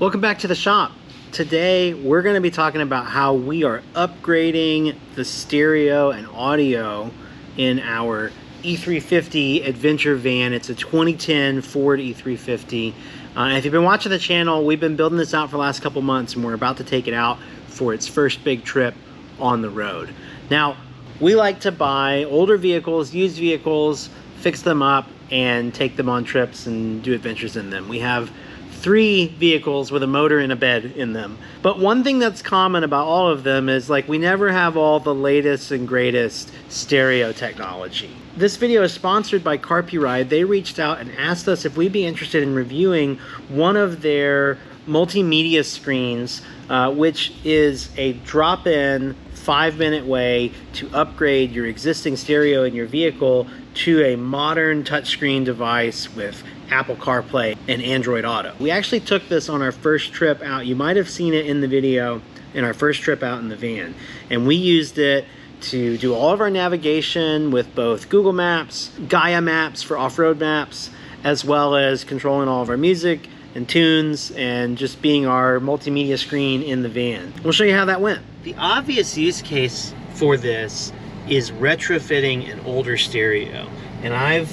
Welcome back to the shop. Today we're going to be talking about how we are upgrading the stereo and audio in our E350 adventure van. It's a 2010 Ford E350. And if you've been watching the channel, we've been building this out for the last couple months and we're about to take it out for its first big trip on the road. Now, we like to buy older vehicles, used vehicles, fix them up and take them on trips and do adventures in them. We have 3 vehicles with a motor and a bed in them. But one thing that's common about all of them is like we never have all the latest and greatest stereo technology. This video is sponsored by Carpuride. They reached out and asked us if we'd be interested in reviewing one of their multimedia screens, which is a drop-in 5-minute way to upgrade your existing stereo in your vehicle to a modern touchscreen device with Apple CarPlay and Android Auto. We actually took this on our first trip out. You might have seen it in the video in our first trip out in the van. And we used it to do all of our navigation with both Google Maps, Gaia Maps for off-road maps, as well as controlling all of our music and tunes and just being our multimedia screen in the van. We'll show you how that went. The obvious use case for this is retrofitting an older stereo. And I've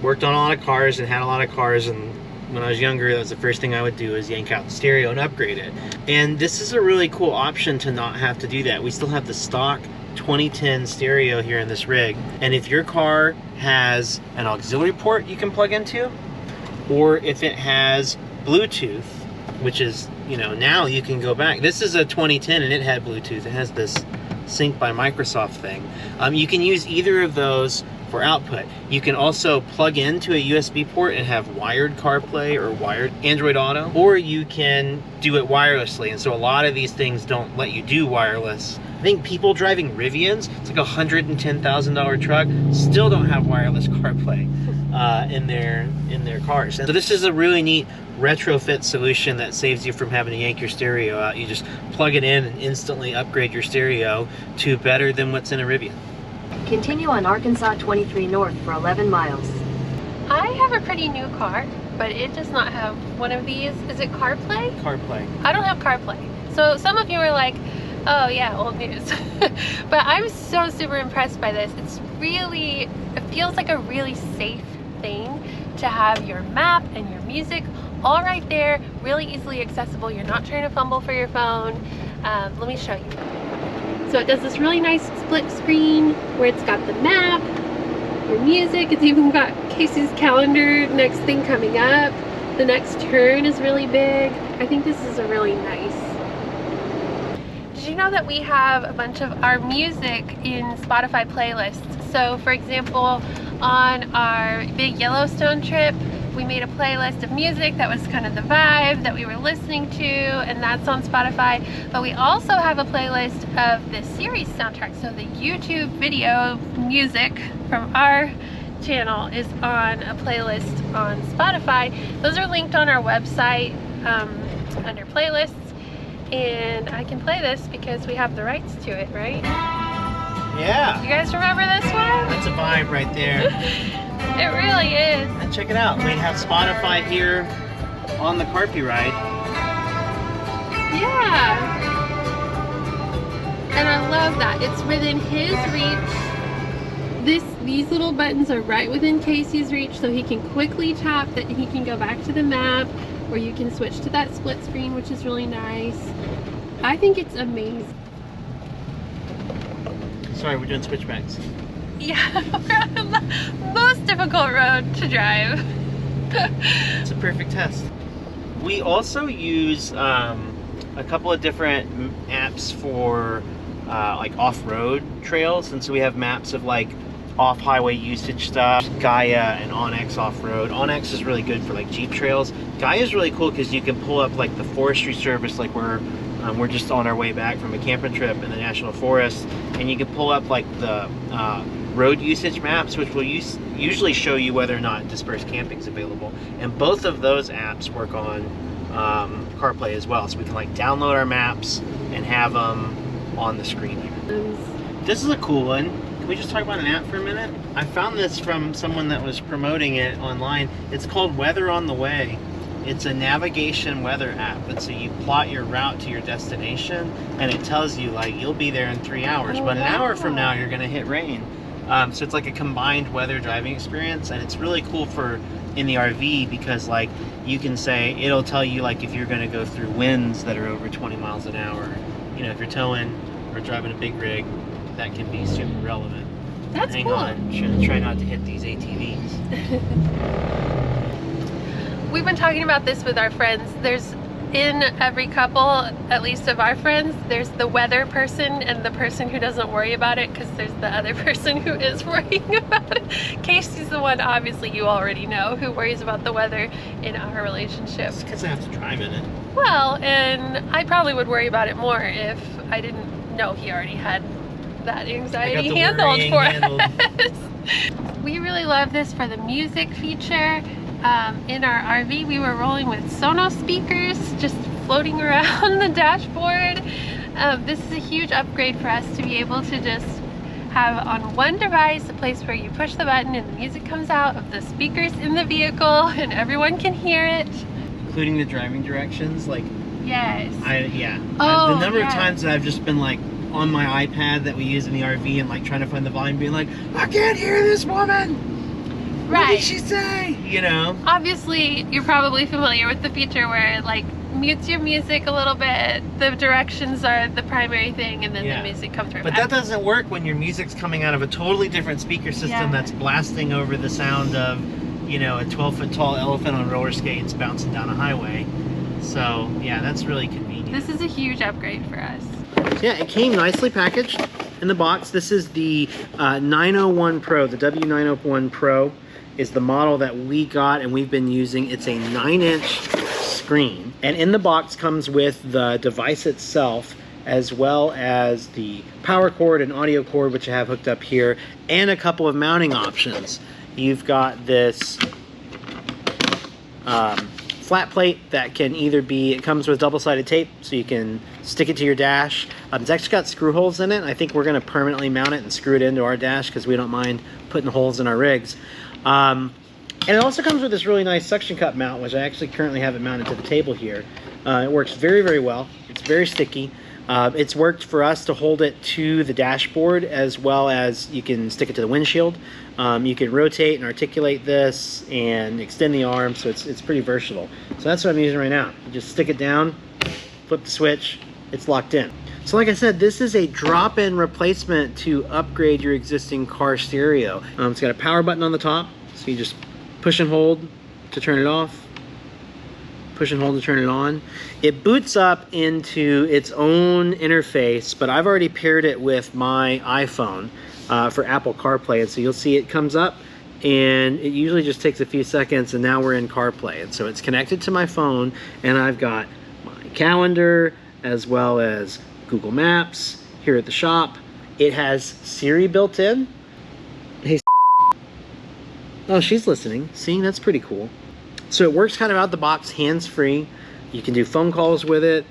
worked on a lot of cars and had a lot of cars, and when I was younger, that was the first thing I would do is yank out the stereo and upgrade it. And this is a really cool option to not have to do that. We still have the stock 2010 stereo here in this rig. And if your car has an auxiliary port you can plug into, or if it has Bluetooth, which is, you know, now you can go back. This is a 2010 and it had Bluetooth. It has this Sync by Microsoft thing. You can use either of those for output. You can also plug into a USB port and have wired CarPlay or wired Android Auto, or you can do it wirelessly. And so a lot of these things don't let you do wireless. I think people driving Rivians, it's like a $110,000 truck, still don't have wireless CarPlay in their cars. And so this is a really neat retrofit solution that saves you from having to yank your stereo out. You just plug it in and instantly upgrade your stereo to better than what's in a Rivian. Continue on Arkansas 23 North for 11 miles. I have a pretty new car, but it does not have one of these. Is it CarPlay? CarPlay. I don't have CarPlay. So some of you are like, oh yeah, old news. But I'm so super impressed by this. It feels like a really safe thing to have your map and your music all right there, really easily accessible. You're not trying to fumble for your phone. Let me show you. So it does this really nice split screen where it's got the map, your music, it's even got Casey's calendar, next thing coming up. The next turn is really big. I think this is a really nice. Did you know that we have a bunch of our music in Spotify playlists? So for example, on our big Yellowstone trip, we made a playlist of music that was kind of the vibe that we were listening to, and that's on Spotify. But we also have a playlist of the series soundtrack. So the YouTube video music from our channel is on a playlist on Spotify. Those are linked on our website under playlists. And I can play this because we have the rights to it, right? Yeah. You guys remember this one? That's a vibe right there. It really is. And check it out. We have Spotify here on the Carpuride. Yeah. And I love that. It's within his reach. These little buttons are right within Casey's reach, so he can quickly tap that he can go back to the map, or you can switch to that split screen, which is really nice. I think it's amazing. Sorry, we're doing switchbacks. Yeah, we're on the most difficult road to drive. It's a perfect test. We also use a couple of different apps for like off-road trails, and so we have maps of like off-highway usage stuff. Gaia and OnX off-road. OnX is really good for like Jeep trails. Gaia is really cool because you can pull up like the Forestry Service, like we're just on our way back from a camping trip in the National Forest, and you can pull up like the road usage maps, which will usually show you whether or not dispersed camping is available. And both of those apps work on CarPlay as well, so we can like download our maps and have them on the screen here. This is a cool one. Can we just talk about an app for a minute? I found this from someone that was promoting it online. It's called Weather on the Way, It's a navigation weather app, and so you plot your route to your destination, and it tells you like you'll be there in 3 hours, but an hour from now you're gonna hit rain. So it's like a combined weather driving experience, and it's really cool for in the RV because like you can say it'll tell you like if you're gonna go through winds that are over 20 miles an hour. You know, if you're towing or driving a big rig, that can be super relevant. That's Hang cool. on, try not to hit these ATVs. We've been talking about this with our friends. There's in every couple, at least of our friends, there's the weather person and the person who doesn't worry about it, because there's the other person who is worrying about it. Casey's the one, obviously you already know, who worries about the weather in our relationship. It's because I have to drive in it. Well, and I probably would worry about it more if I didn't know he already had that anxiety handled for us. We really love this for the music feature. In our RV, we were rolling with Sonos speakers, just floating around the dashboard. This is a huge upgrade for us to be able to just have on one device a place where you push the button and the music comes out of the speakers in the vehicle and everyone can hear it. Including the driving directions, like Yes. The number of times that I've just been like on my iPad that we use in the RV and like trying to find the volume, being like, I can't hear this woman. Right. What did she say? You know? Obviously, you're probably familiar with the feature where it like mutes your music a little bit. The directions are the primary thing, and then the music comes right But back. that doesn't work when your music's coming out of a totally different speaker system that's blasting over the sound of, you know, a 12-foot tall elephant on roller skates bouncing down a highway. So, yeah, that's really convenient. This is a huge upgrade for us. Yeah, it came nicely packaged in the box. This is the 901 Pro, the W901 Pro is the model that we got and we've been using. It's a 9-inch screen, and in the box comes with the device itself as well as the power cord and audio cord, which I have hooked up here, and a couple of mounting options. You've got this flat plate that can either be, it comes with double-sided tape so you can stick it to your dash. It's actually got screw holes in it. I think we're going to permanently mount it and screw it into our dash because we don't mind putting holes in our rigs. And it also comes with this really nice suction cup mount, which I actually currently have it mounted to the table here. It works very, very well. It's very sticky. It's worked for us to hold it to the dashboard, as well as you can stick it to the windshield. You can rotate and articulate this and extend the arm, so it's pretty versatile. So that's what I'm using right now. You just stick it down, flip the switch, it's locked in. So like I said, this is a drop-in replacement to upgrade your existing car stereo. It's got a power button on the top, so you just push and hold to turn it off, push and hold to turn it on. It boots up into its own interface, but I've already paired it with my iPhone for Apple CarPlay, and so you'll see it comes up, and it usually just takes a few seconds, and now we're in CarPlay. And so it's connected to my phone, and I've got my calendar as well as Google Maps here at the shop. It has Siri built in. Hey, oh, she's listening. See, that's pretty cool. So it works kind of out the box, hands-free. You can do phone calls with it.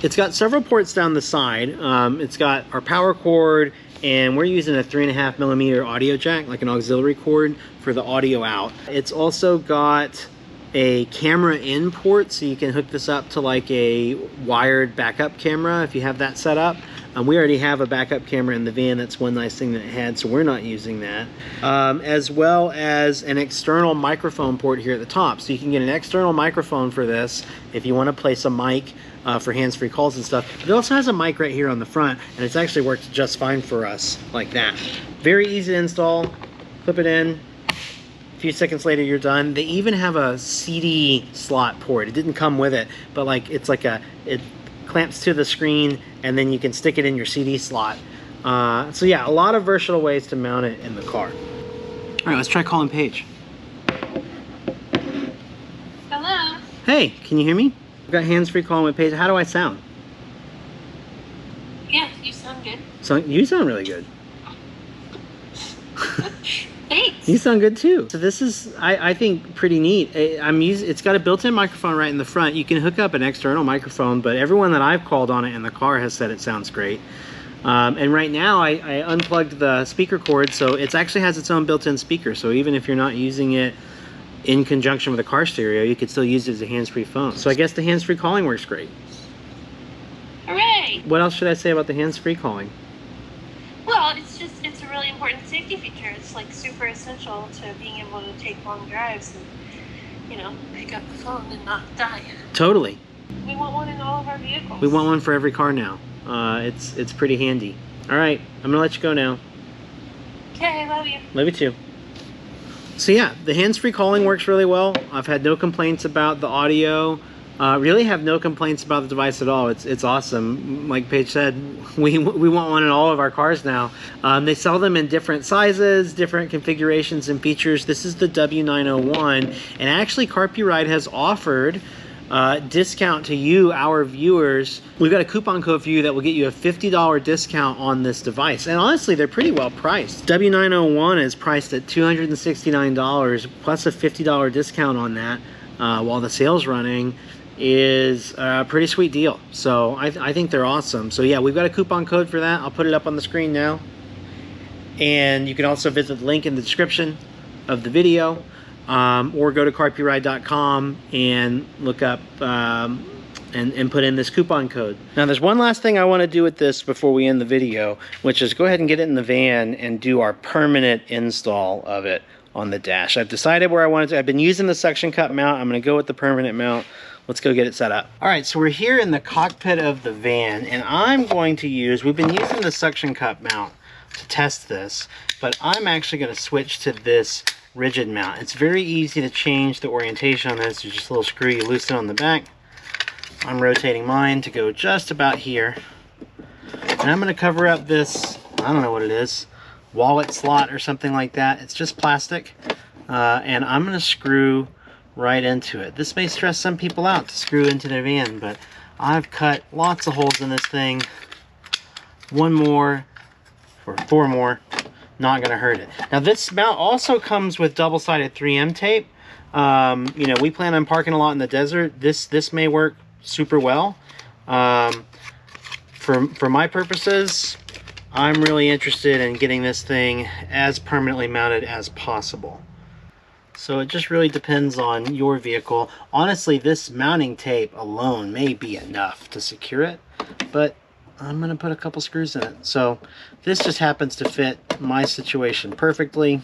It's got several ports down the side. It's got our power cord, and we're using a 3.5mm audio jack, like an auxiliary cord for the audio out. It's also got a camera in port, so you can hook this up to like a wired backup camera if you have that set up. We already have a backup camera in the van. That's one nice thing that it had, so we're not using that. As well as an external microphone port here at the top. So you can get an external microphone for this if you want to place a mic for hands-free calls and stuff. But it also has a mic right here on the front, and it's actually worked just fine for us like that. Very easy to install. Clip it in. A few seconds later, you're done. They even have a CD slot port. It didn't come with it, but like it's like it clamps to the screen, and then you can stick it in your CD slot. So yeah, a lot of versatile ways to mount it in the car. All right, let's try calling Paige. Hello. Hey, can you hear me? I've got hands-free calling with Paige. How do I sound? Yeah, you sound good. So you sound really good. Thanks. You sound good too. So this is, I think, pretty neat. It's got a built-in microphone right in the front. You can hook up an external microphone, but everyone that I've called on it in the car has said it sounds great. And right now I unplugged the speaker cord, so it actually has its own built-in speaker. So even if you're not using it in conjunction with a car stereo, you could still use it as a hands-free phone. So I guess the hands-free calling works great. Hooray! What else should I say about the hands-free calling? Well, it's a really important safety feature. It's like super essential to being able to take long drives and, you know, pick up the phone and not die. Totally. We want one in all of our vehicles. We want one for every car now. It's pretty handy. All right, I'm gonna let you go now. Okay, love you. Love you too. So yeah, the hands-free calling works really well. I've had no complaints about the audio. Really have no complaints about the device at all. It's awesome. Like Paige said, we want one in all of our cars now. They sell them in different sizes, different configurations and features. This is the W901, and actually Carpuride has offered discount to you, our viewers. We've got a coupon code for you that will get you a $50 discount on this device. And honestly, they're pretty well priced. W901 is priced at $269 plus a $50 discount on that while the sale's running is a pretty sweet deal. So I think they're awesome. So yeah, we've got a coupon code for that. I'll put it up on the screen now. And you can also visit the link in the description of the video. Or go to carpuride.com and look up and put in this coupon code. Now there's one last thing I want to do with this before we end the video, which is go ahead and get it in the van and do our permanent install of it on the dash. I've decided where I want it to. I've been using the suction cup mount. I'm going to go with the permanent mount. Let's go get it set up. All right, so we're here in the cockpit of the van, and I'm going to use, we've been using the suction cup mount to test this, but I'm actually going to switch to this rigid mount. It's very easy to change the orientation on this. There's just a little screw you loosen on the back. I'm rotating mine to go just about here. And I'm going to cover up this, I don't know what it is, wallet slot or something like that. It's just plastic. And I'm going to screw right into it. This may stress some people out to screw into their van, but I've cut lots of holes in this thing. One more, or 4 more. Not going to hurt it. Now this mount also comes with double-sided 3M tape. You know, we plan on parking a lot in the desert. This may work super well. For my purposes, I'm really interested in getting this thing as permanently mounted as possible. So it just really depends on your vehicle. Honestly, this mounting tape alone may be enough to secure it, but I'm going to put a couple screws in it. So this just happens to fit my situation perfectly.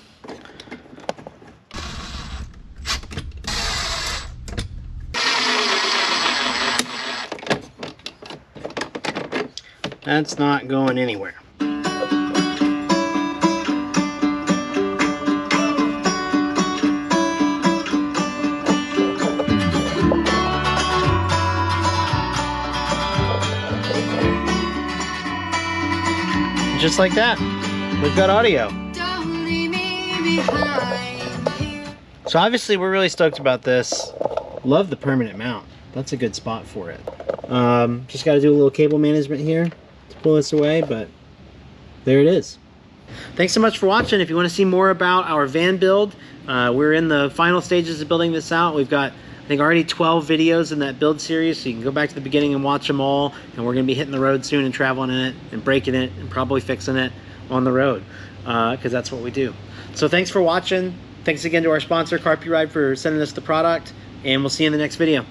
That's not going anywhere. Just like that, we've got audio. So obviously we're really stoked about this. Love the permanent mount. That's a good spot for it. Just got to do a little cable management here to pull this away, but there it is. Thanks so much for watching. If you want to see more about our van build, we're in the final stages of building this out. We've got, I think, already 12 videos in that build series, so you can go back to the beginning and watch them all. And we're going to be hitting the road soon and traveling in it and breaking it and probably fixing it on the road, because that's what we do. So thanks for watching. Thanks again to our sponsor, Carpuride, for sending us the product, and we'll see you in the next video.